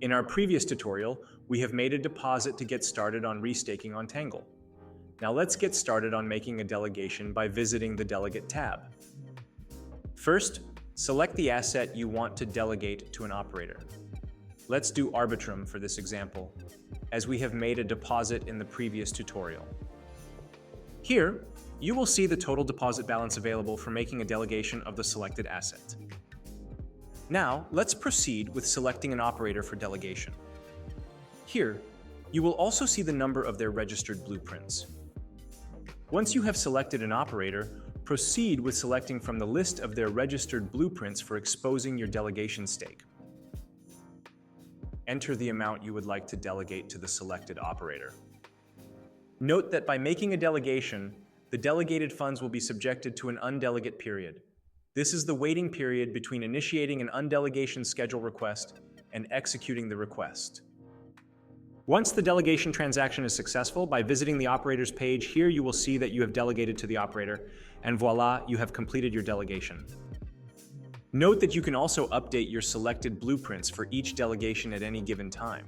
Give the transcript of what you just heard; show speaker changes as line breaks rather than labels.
In our previous tutorial, we have made a deposit to get started on restaking on Tangle. Now let's get started on making a delegation by visiting the Delegate tab. First, select the asset you want to delegate to an operator. Let's do Arbitrum for this example, as we have made a deposit in the previous tutorial. Here, you will see the total deposit balance available for making a delegation of the selected asset. Now, let's proceed with selecting an operator for delegation. Here, you will also see the number of their registered blueprints. Once you have selected an operator, proceed with selecting from the list of their registered blueprints for exposing your delegation stake. Enter the amount you would like to delegate to the selected operator. Note that by making a delegation, the delegated funds will be subjected to an undelegate period. This is the waiting period between initiating an undelegation schedule request and executing the request. Once the delegation transaction is successful, by visiting the operator's page, here you will see that you have delegated to the operator, and voila, you have completed your delegation. Note that you can also update your selected blueprints for each delegation at any given time.